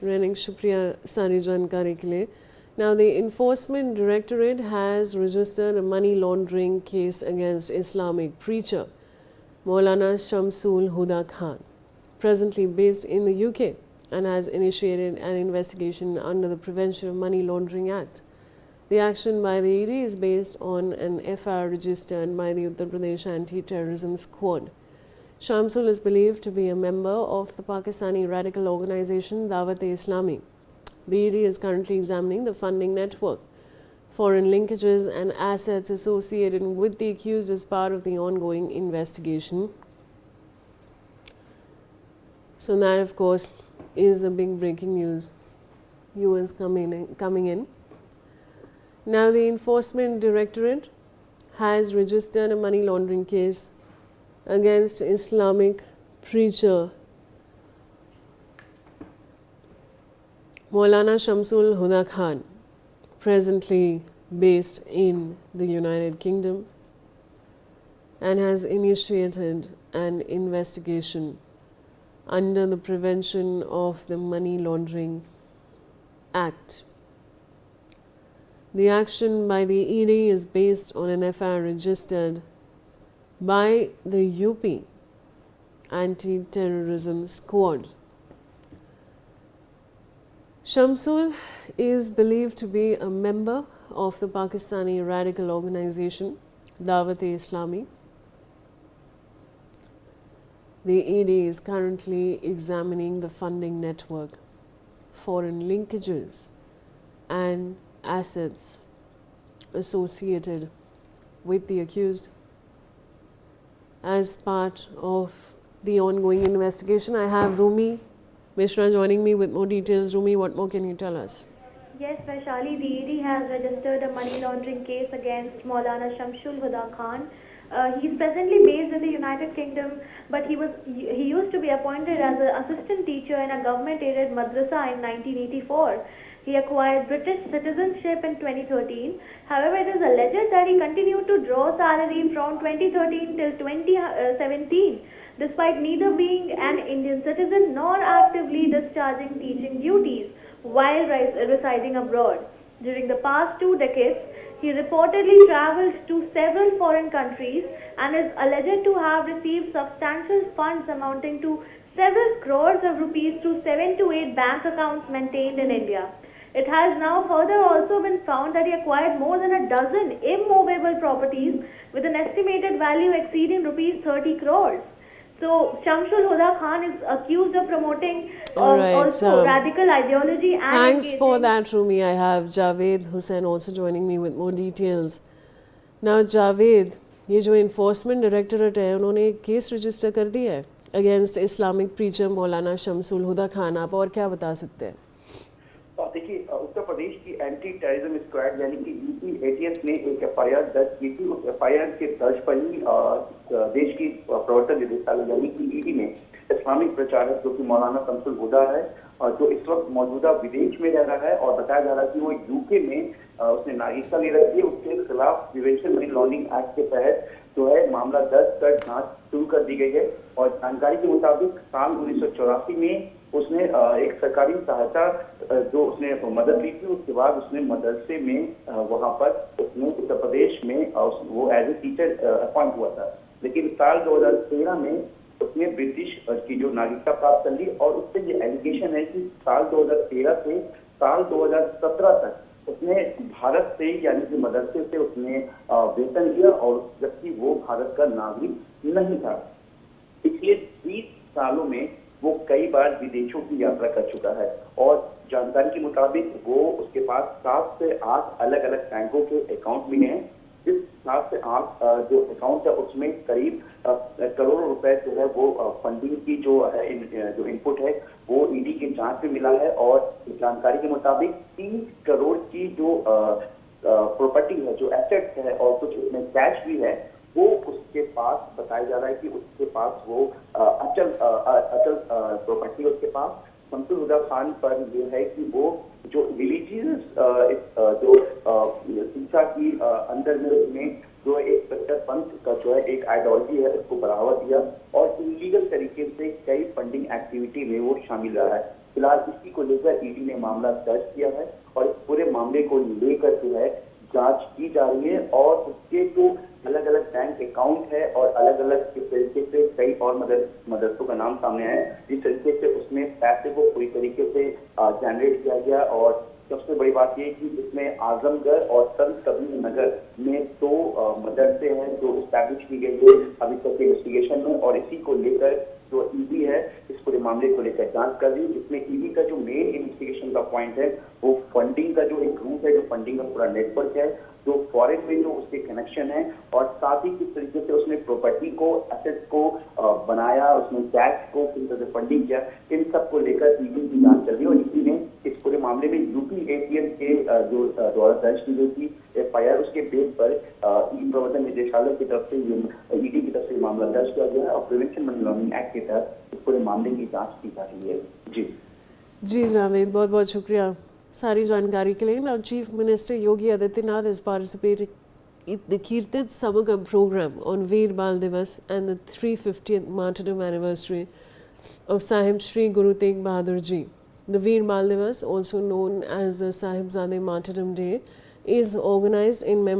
Raining शुक्रिया सारी जानकारी के लिए. Now, the Enforcement Directorate has registered a money laundering case against Islamic preacher Maulana Shamsul Huda Khan, presently based in the UK, and has initiated an investigation under the Prevention of Money Laundering Act. The action by the ED is based on an FIR registered by the Uttar Pradesh Anti-Terrorism Squad. Shamsul is believed to be a member of the Pakistani radical organization Dawat-e-Islami. The ED is currently examining the funding network, foreign linkages and assets associated with the accused as part of the ongoing investigation. So that, of course, is a big breaking news. US coming in. Now the Enforcement Directorate has registered a money laundering case against Islamic preacher Maulana Shamsul Huda Khan, presently based in the United Kingdom, and has initiated an investigation under the Prevention of the Money Laundering Act. The action by the ED is based on an FIR registered by the UP Anti-Terrorism Squad. Shamsul is believed to be a member of the Pakistani radical organization Dawat-e-Islami. The ED is currently examining the funding network, foreign linkages, and assets associated with the accused. As part of the ongoing investigation, I have Rumi Mishra joining me with more details. Rumi, what more can you tell us? Yes, Vaishali, the ED has registered a money laundering case against Maulana Shamsul Huda Khan. He is presently based in the United Kingdom, but he used to be appointed as an assistant teacher in a government-aided madrasa in 1984. He acquired British citizenship in 2013. However, it is alleged that he continued to draw salary from 2013 till 2017, despite neither being an Indian citizen nor actively discharging teaching duties while residing abroad. During the past 2 decades, he reportedly travelled to several foreign countries and is alleged to have received substantial funds amounting to several crores of rupees through 7 to 8 bank accounts maintained in India. It has now further also been found that he acquired more than a dozen immovable properties with an estimated value exceeding rupees 30 crores. So, Shamsul Huda Khan is accused of promoting also radical ideology and thanks for that, Rumi. I have Javed Hussain also joining me with more details. Now, Javed, ये जो Enforcement Directorate है, उन्होंने एक case register कर दिया है against Islamic preacher मौलाना शमसुल हुदा खान. आप और क्या बता सकते हैं? देखिए, उत्तर प्रदेश की एंटी टेररिज्म स्क्वाड यानी कि EPATS ने एक FIR दर्ज की थी. उस FIR के दर्ज पर ही देश की प्रवर्तन निदेशालय यानी कि ED ने इस्लामिक प्रचारक जो कि मौलाना शमसुल हुदा है, जो इस वक्त मौजूदा विदेश में रह रहा है और बताया जा रहा है कि वो UK में उसने नागरिकता ले रखी है, उसके खिलाफ प्रिवेंशन मनी लॉन्ड्रिंग एक्ट के तहत जो है मामला दर्ज कर जांच शुरू कर दी गई है. और जानकारी के मुताबिक साल 1984 में उसने एक सरकारी सहायता जो उसने मदद ली थी, उसके बाद उसने मदरसे में वहां पर उसने उत्तर प्रदेश में वो एज ए टीचर अपॉइंट हुआ था. लेकिन साल 2013 में उसने ब्रिटिश की जो नागरिकता प्राप्त कर ली और उससे ये एलिगेशन है कि साल 2013 से साल 2017 तक उसने भारत से यानी कि मदरसे से उसने वेतन लिया और जबकि वो भारत का नागरिक नहीं था. पिछले 20 सालों में वो कई बार विदेशों की यात्रा कर चुका है और जानकारी के मुताबिक वो उसके पास 7 से 8 अलग अलग बैंकों के अकाउंट भी हैं. इस 7 से 8 जो अकाउंट है उसमें करीब करोड़ों रुपए जो है वो फंडिंग की जो इनपुट है वो ED के जांच में मिला है. और जानकारी के मुताबिक 30 करोड़ की जो प्रॉपर्टी है, जो एसेट्स है और कुछ उसमें कैश भी है, वो उसके पास बताया जा रहा है कि उसके पास वो अचल प्रॉपर्टी उसके पास. शमसुल हुदा खान पर ये है कि वो जो रिलीजियस जो शिक्षा की अंदर में उसने जो एक कट्टर पंथ का जो है एक आइडियोलॉजी है उसको बढ़ावा दिया और इलीगल तरीके से कई फंडिंग एक्टिविटी में वो शामिल रहा है. फिलहाल इसी को लेकर ईडी ने मामला दर्ज किया है और इस पूरे मामले को लेकर जो है जांच की जा रही है और उसके जो अलग अलग बैंक अकाउंट है और अलग अलग तरीके से कई और मदरसों का नाम सामने आया है। जिस तरीके से उसमें पैसे को पूरी तरीके से जनरेट किया गया और सबसे बड़ी बात यह कि इसमें आजमगढ़ और संत कबीर नगर में 2 मदरसे हैं जो स्टैब्लिश की गई है अभी तक के इन्वेस्टिगेशन में और इसी को लेकर जो ईडी है इस पूरे मामले को लेकर जांच कर रही है, जिसमें ईडी का जो मेन इन्वेस्टिगेशन का पॉइंट है वो फंडिंग का जो एक ग्रुप है, जो फंडिंग का पूरा नेटवर्क है, जो फॉरेन में जो उसके कनेक्शन है और साथ ही किस तरीके से उसने प्रॉपर्टी को एसेट्स को बनाया, उसने टैक्स को किस तरह से फंडिंग किया, इन सब को लेकर ईडी की जांच चल रही है और ईडी ने इस पूरे मामले में यूपी एटीएस के जो द्वारा दर्ज की गई थी एफआईआर उसके बेस पर ई प्रवर्तन निदेशालय की तरफ से ईडी की तरफ से मामला दर्ज किया गया है और प्रिवेंशन मनी लॉन्ड्रिंग एक्ट के तहत इस पूरे मामले की जांच की जा रही है। जी जावेद, बहुत बहुत शुक्रिया सारी जानकारी के लिए। Now, Chief Minister Yogi Adityanath is participating in the Kirtan Samagam program on Veer Bal Divas and the 350th martyrdom anniversary of Sahib Shri Guru Tegh Bahadur Ji. The Veer Bal Divas, also known as the Sahibzade Martyrdom Day, is organized in memory